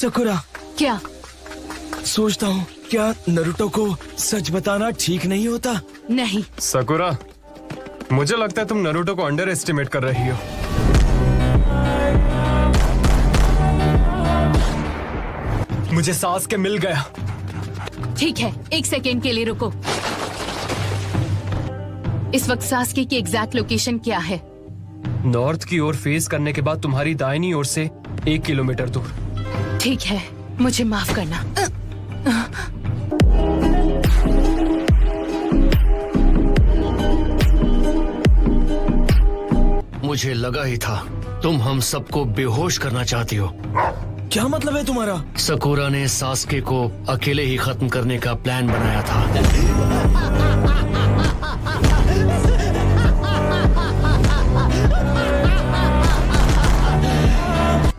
Sakura, क्या? सोचता हूँ क्या नरुटो को सच बताना ठीक नहीं होता? नहीं। सकुरा, मुझे लगता है तुम नरुटो को अंडर एस्टिमेट कर रही हो। मुझे सास्के मिल गया। ठीक है, 1 सेकेंड के लिए रुको। इस वक्त सास्के की एग्जैक्ट लोकेशन क्या है? नॉर्थ की ओर फेस करने के बाद तुम्हारी दाहिनी ओर से 1 किलोमीटर दूर। ठीक है, मुझे माफ करना। मुझे लगा ही था तुम हम सबको बेहोश करना चाहती हो। क्या मतलब है तुम्हारा? सकुरा ने सास्के को अकेले ही खत्म करने का प्लान बनाया था।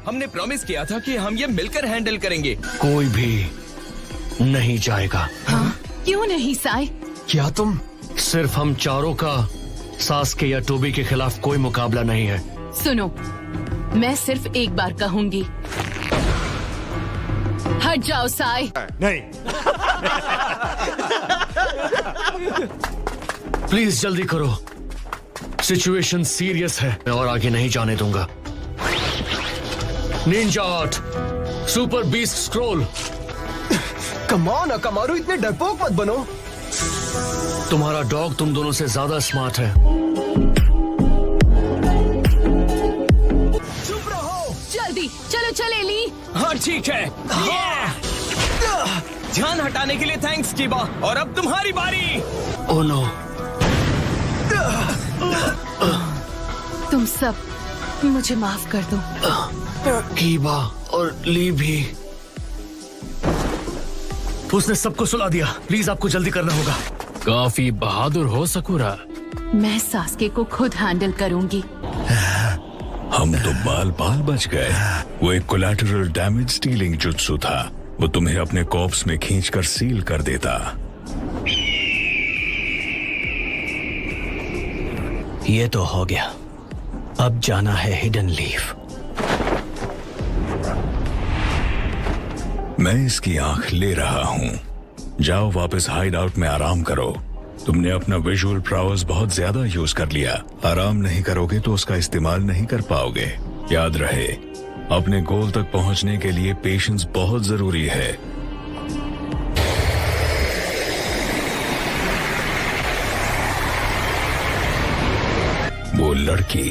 हमने प्रॉमिस किया था कि हम ये मिलकर हैंडल करेंगे। कोई भी नहीं जाएगा। हाँ? क्यों नहीं साई? क्या तुम? सिर्फ हम चारों का सास्के या टोबी के खिलाफ कोई मुकाबला नहीं है। सुनो, मैं सिर्फ एक बार कहूंगी। हट जाओ साई। नहीं। प्लीज जल्दी करो, सिचुएशन सीरियस है और आगे नहीं जाने दूंगा। Ninja art, super beast scroll. Come on Akamaru, इतने डरपोक मत बनो। तुम्हारा डॉग तुम दोनों से ज्यादा स्मार्ट है। चुप रहो। जल्दी चलो, चले ली। हाँ ठीक है। ध्यान हटाने के लिए थैंक्स कीबा, और अब तुम्हारी बारी। Oh no. तुम सब मुझे माफ कर दो। कीबा और ली भी। उसने सबको सुला दिया। प्लीज आपको जल्दी करना होगा। काफी बहादुर हो सकुरा। मैं सास्के को खुद हैंडल करूंगी। हम तो बाल बाल बच गए। वो एक कोलैटरल डैमेज स्टीलिंग जुत्सु था। वो तुम्हें अपने कॉर्प्स में खींचकर सील कर देता। ये तो हो गया। अब जाना है हिडन लीफ। मैं इसकी आंख ले रहा हूँ। जाओ वापस हाइड आउट में आराम करो। तुमने अपना विजुअल प्राउस बहुत ज्यादा यूज कर लिया। आराम नहीं करोगे तो उसका इस्तेमाल नहीं कर पाओगे। याद रहे, अपने गोल तक पहुंचने के लिए पेशेंस बहुत जरूरी है। वो लड़की,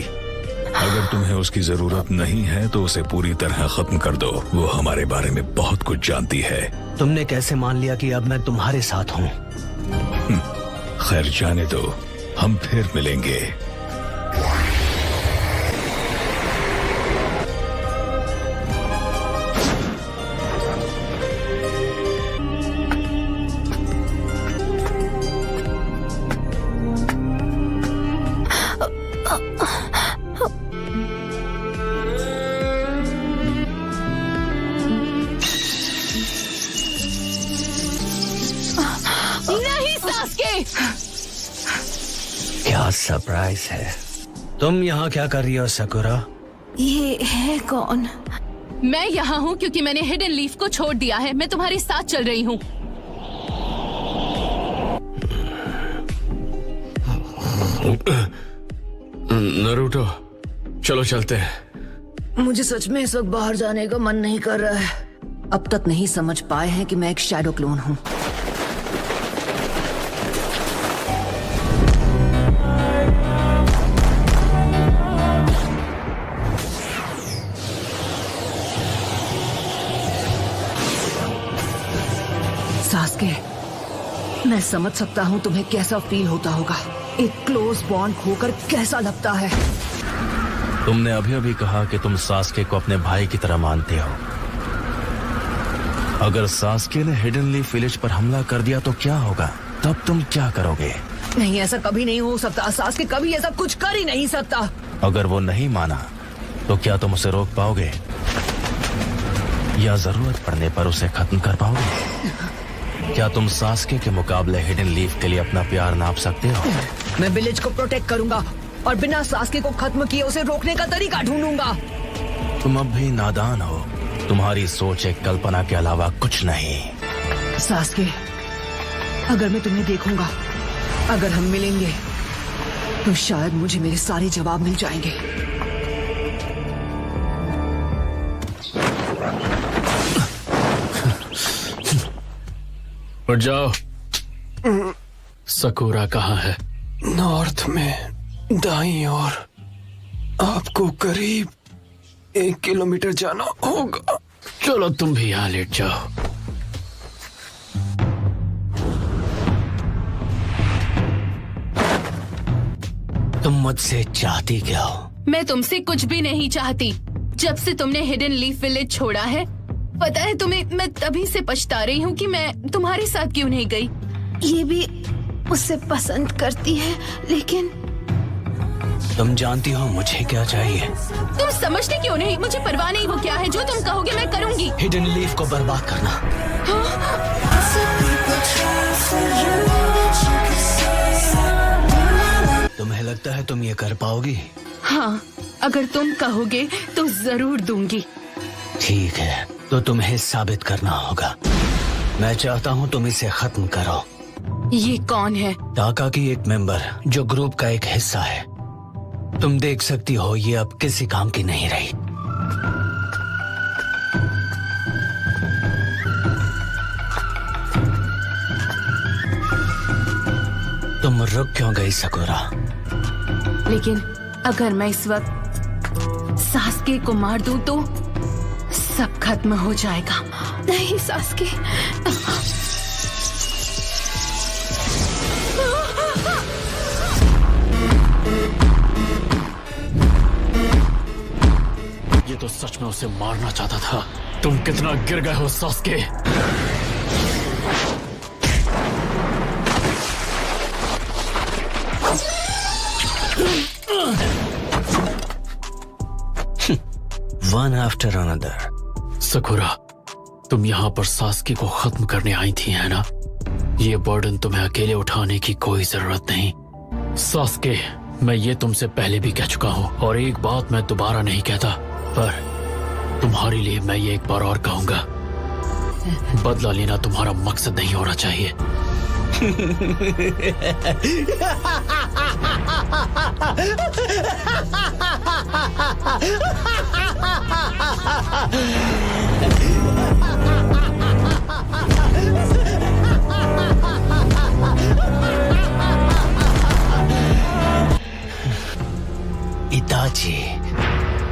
अगर तुम्हें उसकी जरूरत नहीं है तो उसे पूरी तरह खत्म कर दो। वो हमारे बारे में बहुत कुछ जानती है। तुमने कैसे मान लिया कि अब मैं तुम्हारे साथ हूँ? खैर जाने दो, हम फिर मिलेंगे। नहीं सास्के। क्या सरप्राइज है। तुम यहाँ क्या कर रही हो सकुरा? ये है कौन? मैं यहाँ हूँ क्योंकि मैंने हिडन लीफ को छोड़ दिया है। मैं तुम्हारे साथ चल रही हूँ। नरूटो, चलो चलते हैं। मुझे सच में इस वक्त बाहर जाने का मन नहीं कर रहा है। अब तक नहीं समझ पाए हैं कि मैं एक शैडो क्लोन हूँ। सास्के, मैं समझ सकता हूँ तुम्हें कैसा फील होता होगा। एक क्लोज बॉन्ड खोकर कैसा लगता है। तुमने अभी अभी कहा कि तुम सास्के को अपने भाई की तरह मानते हो। अगर सास्के ने हिडन लीफ विलेज पर हमला कर दिया तो क्या होगा? तब तुम क्या करोगे? नहीं, ऐसा कभी नहीं हो सकता। सास्के कभी ऐसा कुछ कर ही नहीं सकता। अगर वो नहीं माना तो क्या तुम उसे रोक पाओगे या जरूरत पड़ने पर उसे खत्म कर पाओगे? क्या तुम सास्के के मुकाबले हिडन लीफ के लिए अपना प्यार नाप सकते हो? मैं विलेज को प्रोटेक्ट करूंगा और बिना सास्के को खत्म किए उसे रोकने का तरीका ढूंढूंगा। तुम अब भी नादान हो। तुम्हारी सोच एक कल्पना के अलावा कुछ नहीं। सास्के, अगर मैं तुम्हें देखूंगा, अगर हम मिलेंगे, तो शायद मुझे मेरे सारे जवाब मिल जाएंगे। उठ जाओ। सकूरा कहाँ है? नॉर्थ में दाईं ओर। आपको करीब 1 किलोमीटर जाना होगा। चलो तुम भी यहाँ लेट जाओ। तुम मुझसे चाहती क्या हो? मैं तुमसे कुछ भी नहीं चाहती। जब से तुमने हिडन लीफ विलेज छोड़ा है, पता है तुम्हें, मैं तभी से पछता रही हूँ कि मैं तुम्हारे साथ क्यों नहीं गई। ये भी उससे पसंद करती है, लेकिन तुम जानती हो मुझे क्या चाहिए? तुम समझते क्यों नहीं? मुझे परवाह नहीं, वो क्या है जो तुम कहोगे मैं करूँगी। हिडन लीफ को बर्बाद करना। तुम्हें लगता है तुम ये कर पाओगी? हाँ, अगर तुम कहोगे तो जरूर दूंगी। ठीक है, तो तुम्हें साबित करना होगा। मैं चाहता हूँ तुम इसे खत्म करो। ये कौन है? टाका की एक मेंबर जो ग्रुप का एक हिस्सा है। तुम देख सकती हो ये अब किसी काम की नहीं रही। तुम रुक क्यों गई सकूरा? लेकिन अगर मैं इस वक्त सास्के को मार दूं तो सब खत्म हो जाएगा। नहीं सास्के, ये तो सच में उसे मारना चाहता था। तुम कितना गिर गए हो सास्के। One after another. सकूरा, तुम यहाँ पर सास्के को खत्म करने आई थी, है ना? ये बर्डन तुम्हें अकेले उठाने की कोई जरूरत नहीं। सास्के, मैं ये तुमसे पहले भी कह चुका हूँ और एक बात मैं दोबारा नहीं कहता, पर तुम्हारे लिए मैं ये एक बार और कहूंगा। बदला लेना तुम्हारा मकसद नहीं होना चाहिए। इताची,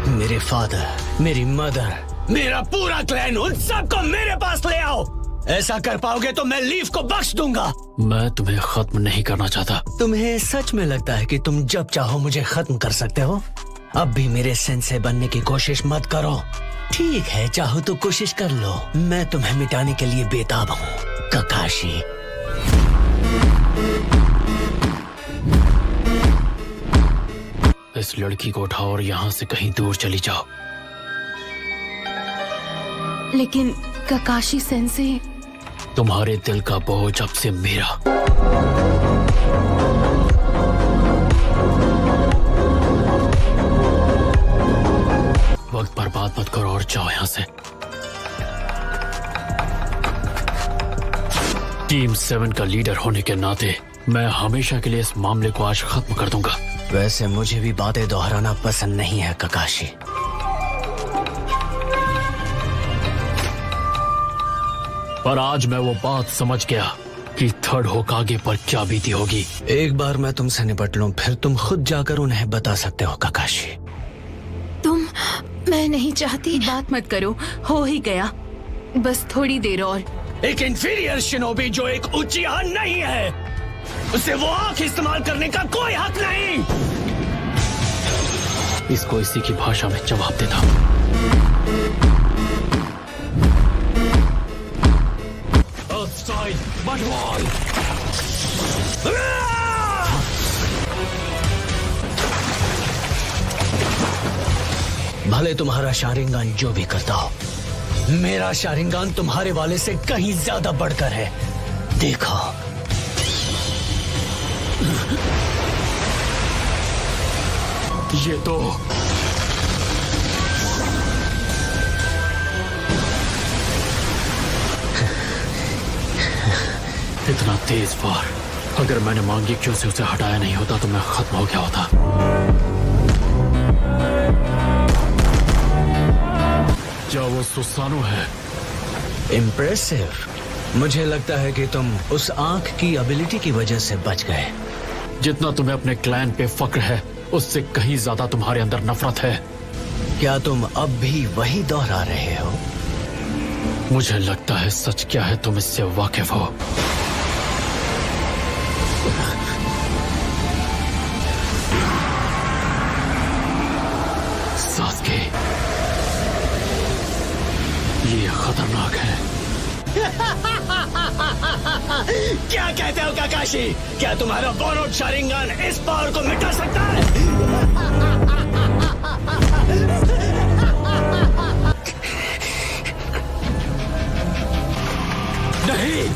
मेरे फादर, मेरी मदर, मेरा पूरा क्लैन, उन सबको मेरे पास ले आओ। ऐसा कर पाओगे तो मैं लीफ को बख्श दूंगा। मैं तुम्हें खत्म नहीं करना चाहता। तुम्हें सच में लगता है कि तुम जब चाहो मुझे खत्म कर सकते हो? अब भी मेरे सेंसे बनने की कोशिश मत करो। ठीक है, चाहो तो कोशिश कर लो। मैं तुम्हें मिटाने के लिए बेताब हूँ, ककाशी। इस लड़की को उठाओ और यहाँ से कहीं दूर चली जाओ। लेकिन ककाशी सेंसे, तुम्हारे दिल का बोझ अब से मेरा। वक्त बर्बाद मत करो और जाओ यहाँ से। टीम 7 का लीडर होने के नाते मैं हमेशा के लिए इस मामले को आज खत्म कर दूंगा। वैसे मुझे भी बातें दोहराना पसंद नहीं है ककाशी। पर आज मैं वो बात समझ गया कि थर्ड होकागे पर क्या बीती होगी। एक बार मैं तुमसे निपट लूं, फिर तुम खुद जाकर उन्हें बता सकते हो ककाशी। मैं नहीं चाहती। बात मत करो, हो ही गया, बस थोड़ी देर और। एक इंफीरियर शिनोबी जो एक उचिहा नहीं है, उसे वो आंख इस्तेमाल करने का कोई हक नहीं। इसको इसी की भाषा में जवाब देता। भले तुम्हारा शारिंगान जो भी करता हो, मेरा शारिंगान तुम्हारे वाले से कहीं ज्यादा बढ़कर है। देखो, ये तो कितना तेज वार। अगर मैंने मांगी क्यों से उसे हटाया नहीं होता तो मैं खत्म हो गया होता। क्या वो सुसानु है? इम्प्रेसिव। मुझे लगता है कि तुम उस आंख की एबिलिटी की वजह से बच गए। जितना तुम्हें अपने क्लैन पे फक्र है उससे कहीं ज्यादा तुम्हारे अंदर नफरत है। क्या तुम अब भी वही दोहरा रहे हो? मुझे लगता है सच क्या है तुम इससे वाकिफ हो। सास्के, ये खतरनाक है। क्या कहते हो काकाशी? क्या तुम्हारा बोरोड शारिंगन इस पावर को मिटा सकता है? नहीं,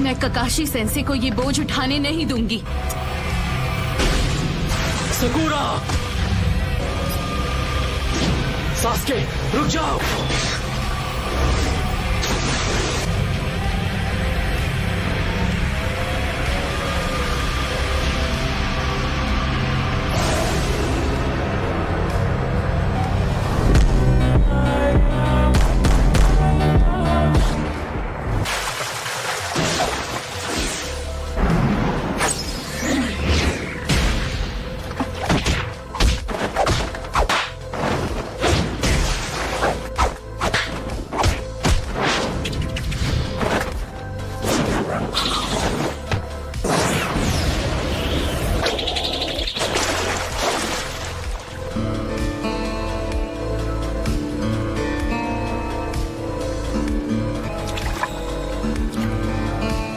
मैं ककाशी सेंसे को ये बोझ उठाने नहीं दूंगी। सकुरा, सास्के, रुक जाओ।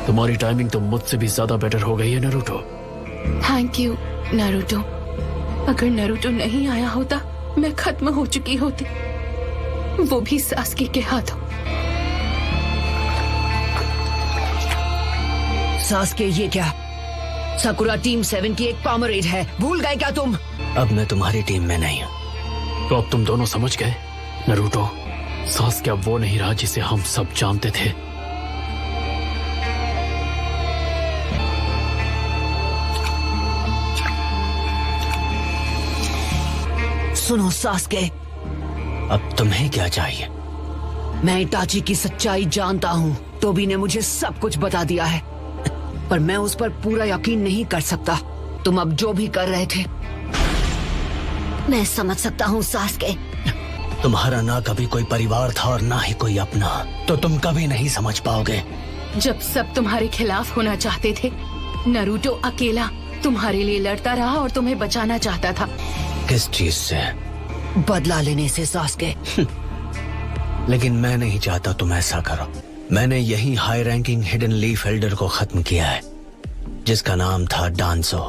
तुम्हारी टाइमिंग तो मुझसे भी ज्यादा बेटर हो गई है नारुतो। Thank you Naruto. अगर नारुतो नहीं आया होता मैं खत्म हो चुकी होती, वो भी सास्के के हाथों। सास्के, ये क्या? साकुरा टीम 7 की एक पामरेड है, भूल गए क्या तुम? अब मैं तुम्हारी टीम में नहीं हूँ। तो अब तुम दोनों समझ गए नारुतो, सास्के अब वो नहीं रहा जिसे हम सब जानते थे। सुनो सास्के, अब तुम्हें क्या चाहिए? मैं इटाची की सच्चाई जानता हूँ। टोबी ने मुझे सब कुछ बता दिया है, पर मैं उस पर पूरा यकीन नहीं कर सकता। तुम अब जो भी कर रहे थे। मैं समझ सकता हूँ सास्के। तुम्हारा ना कभी कोई परिवार था और ना ही कोई अपना, तो तुम कभी नहीं समझ पाओगे। जब सब तुम्हारे खिलाफ होना चाहते थे, नारुतो अकेला तुम्हारे लिए लड़ता रहा और तुम्हें बचाना चाहता था। किस चीज से? बदला लेने से सास्के। लेकिन मैं नहीं चाहता तुम ऐसा करो। मैंने यही high ranking hidden leaf Elder को खत्म किया है, जिसका नाम था डांसो।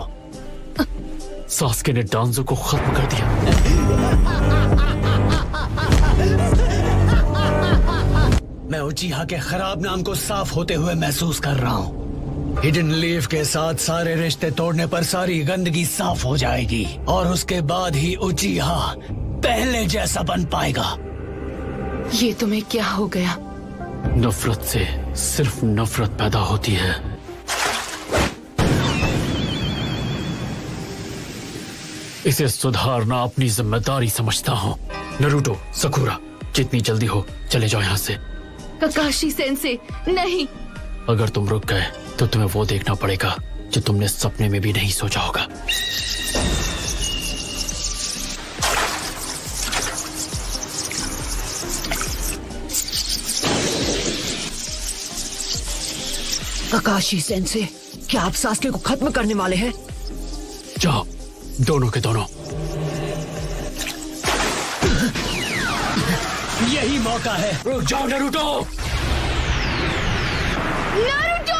सास्के ने डांसो को खत्म कर दिया। मैं उचिहा के खराब नाम को साफ होते हुए महसूस कर रहा हूँ। हिडन लीफ के साथ सारे रिश्ते तोड़ने पर सारी गंदगी साफ हो जाएगी और उसके बाद ही उचिहा पहले जैसा बन पाएगा। ये तुम्हें क्या हो गया? नफरत से सिर्फ नफरत पैदा होती है। इसे सुधारना अपनी जिम्मेदारी समझता हूँ। नारुतो, सकुरा, जितनी जल्दी हो चले जाओ यहाँ से। ककाशी सेंसे, नहीं। अगर तुम रुक गए तो तुम्हें वो देखना पड़ेगा जो तुमने सपने में भी नहीं सोचा होगा। ककाशी सेंसे, क्या आप सास्के को खत्म करने वाले हैं? जाओ, दोनों के दोनों। यही मौका है। रुक जाओ नारुतो। नारुतो!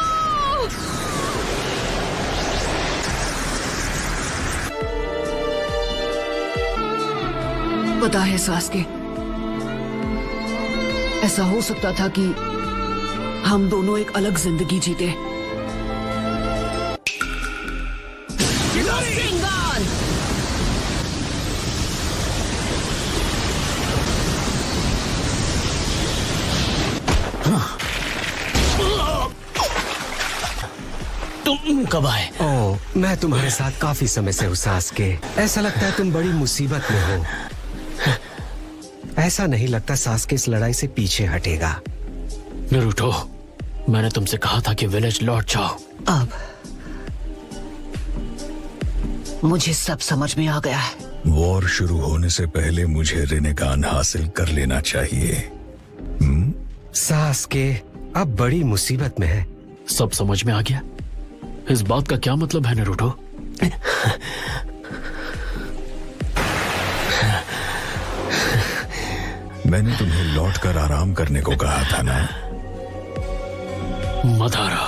पता है सास्के, ऐसा हो सकता था कि हम दोनों एक अलग जिंदगी जीते। तुम कब आए? ओह, मैं तुम्हारे साथ काफी समय से हूँ सास्के। ऐसा लगता है तुम बड़ी मुसीबत में हो। ऐसा नहीं लगता सास्के इस लड़ाई से पीछे हटेगा। नरूटो, मैंने तुमसे कहा था कि विलेज लौट जाओ। अब मुझे सब समझ में आ गया है। वॉर शुरू होने से पहले मुझे रिनेगान हासिल कर लेना चाहिए। सास्के अब बड़ी मुसीबत में है। सब समझ में आ गया। इस बात का क्या मतलब है नरूटो? मैंने तुम्हें लौटकर आराम करने को कहा था ना। मदारा,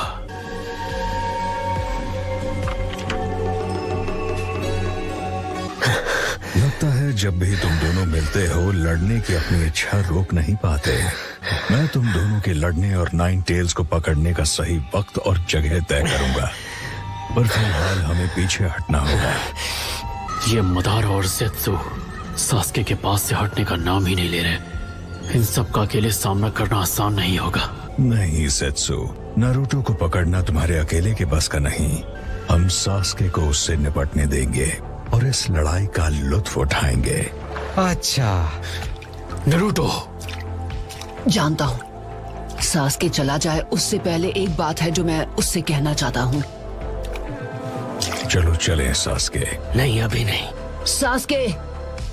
लगता है जब भी तुम दोनों मिलते हो लड़ने की अपनी इच्छा रोक नहीं पाते। मैं तुम दोनों के लड़ने और नाइन टेल्स को पकड़ने का सही वक्त और जगह तय करूंगा, पर फिलहाल हमें पीछे हटना होगा। ये मदारा और ज़ेत्सु सास्के के पास से हटने का नाम ही नहीं ले रहे। इन सब का अकेले सामना करना आसान नहीं होगा। नहीं सेत्सु, नारुतो को पकड़ना तुम्हारे अकेले के बस का नहीं। हम सास्के को उससे निपटने देंगे और इस लड़ाई का लुत्फ उठाएंगे। अच्छा नरूटो, जानता हूँ सास्के चला जाए उससे पहले एक बात है जो मैं उससे कहना चाहता हूँ। चलो चलें सास्के। नहीं, अभी नहीं। सास्के,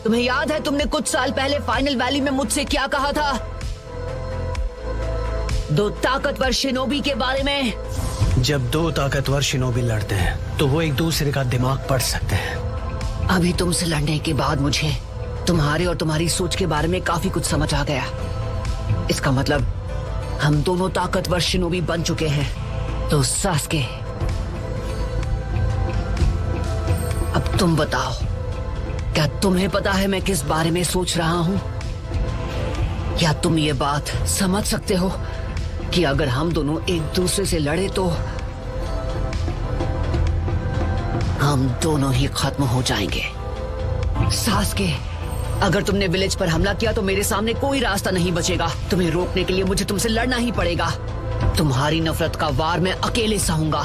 तुम्हें याद है तुमने कुछ साल पहले फाइनल वैली में मुझसे क्या कहा था? 2 ताकतवर शिनोबी के बारे में। जब 2 ताकतवर शिनोबी लड़ते हैं तो वो एक दूसरे का दिमाग पढ़ सकते हैं। अभी तुमसे लड़ने के बाद मुझे तुम्हारे और तुम्हारी सोच के बारे में काफी कुछ समझ आ गया। इसका मतलब हम दोनों ताकतवर शिनोबी बन चुके हैं। तो सास्के, अब तुम बताओ, क्या तुम्हें पता है मैं किस बारे में सोच रहा हूं? क्या तुम ये बात समझ सकते हो कि अगर हम दोनों एक दूसरे से लड़े तो हम दोनों ही खत्म हो जाएंगे? सास्के, अगर तुमने विलेज पर हमला किया तो मेरे सामने कोई रास्ता नहीं बचेगा। तुम्हें रोकने के लिए मुझे तुमसे लड़ना ही पड़ेगा। तुम्हारी नफरत का वार मैं अकेले सहूंगा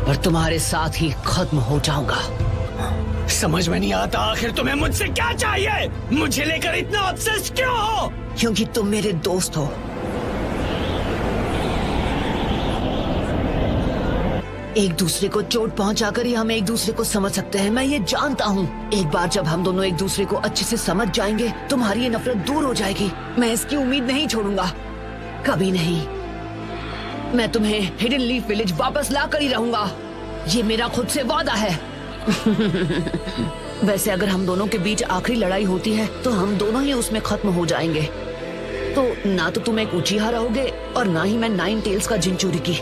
और तुम्हारे साथ ही खत्म हो जाऊंगा। समझ में नहीं आता आखिर तुम्हें मुझसे क्या चाहिए? मुझे लेकर इतना ऑब्सेस्ड क्यों हो? क्योंकि तुम मेरे दोस्त हो। एक दूसरे को चोट पहुंचाकर ही हम एक दूसरे को समझ सकते हैं। मैं ये जानता हूँ। एक बार जब हम दोनों एक दूसरे को अच्छे से समझ जाएंगे तुम्हारी ये नफरत दूर हो जाएगी। मैं इसकी उम्मीद नहीं छोड़ूंगा, कभी नहीं। मैं तुम्हें हिडन लीफ विलेज वापस ला कर ही रहूंगा। ये मेरा खुद से वादा है। वैसे अगर हम दोनों के बीच आखिरी लड़ाई होती है तो हम दोनों ही उसमें खत्म हो जाएंगे। तो ना तो तुम एक उचिहा रहोगे और ना ही मैं 9 टेल्स का जिंचूरी की।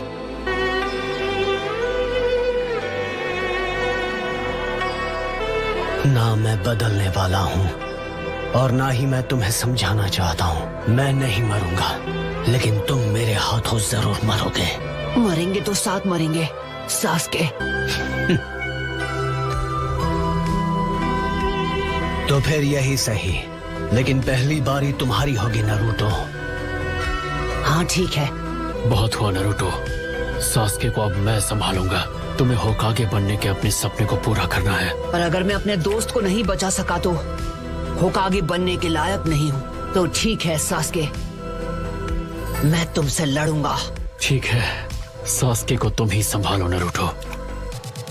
ना मैं बदलने वाला हूँ और ना ही मैं तुम्हें समझाना चाहता हूँ। मैं नहीं मरूंगा, लेकिन तुम मेरे हाथों जरूर मरोगे। मरेंगे तो साथ मरेंगे सास्के। तो फिर यही सही, लेकिन पहली बारी तुम्हारी होगी नरूटो। हाँ ठीक है। बहुत हुआ नरूटो। सास्के को अब मैं संभालूंगा। तुम्हें होकागे बनने के अपने सपने को पूरा करना है। पर अगर मैं अपने दोस्त को नहीं बचा सका तो होकागे बनने के लायक नहीं हूँ। तो ठीक है सास्के, मैं तुमसे लड़ूंगा। ठीक है, सास्के को तुम ही संभालो नरूटो।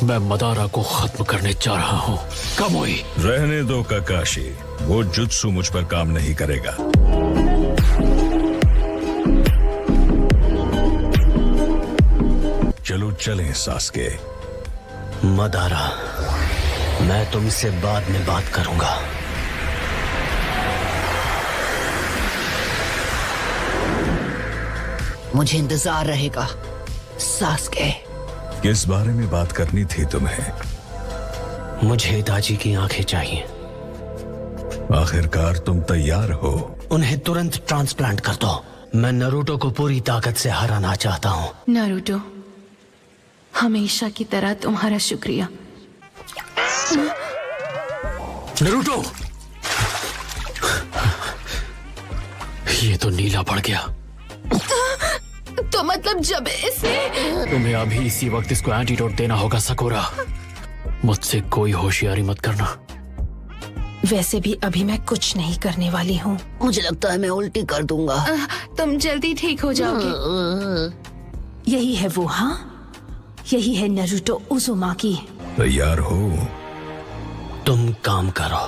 मैं मदारा को खत्म करने जा रहा हूँ। कामोई, रहने दो काकाशी, वो जुत्सु मुझ पर काम नहीं करेगा। चलो चलें सास्के। मदारा, मैं तुमसे बाद में बात करूंगा। मुझे इंतजार रहेगा सास्के। किस बारे में बात करनी थी तुम्हें? मुझे हिताची की आंखें चाहिए। आखिरकार तुम तैयार हो? उन्हें तुरंत ट्रांसप्लांट कर दो। मैं नरूटो को पूरी ताकत से हराना चाहता हूँ। नारुतो, हमेशा की तरह तुम्हारा शुक्रिया। नरूटो, ये तो नीला पड़ गया। तो मतलब जब इसने तुम्हें अभी इसी वक्त इसको एंटीडोट देना होगा सकोरा। मुझसे कोई होशियारी मत करना। वैसे भी अभी मैं कुछ नहीं करने वाली हूँ। मुझे लगता है मैं उल्टी कर दूंगा। तुम जल्दी ठीक हो जाओगे। यही है वो, हाँ, यही है नारुतो उज़ुमाकी। तैयार हो? तुम काम करो।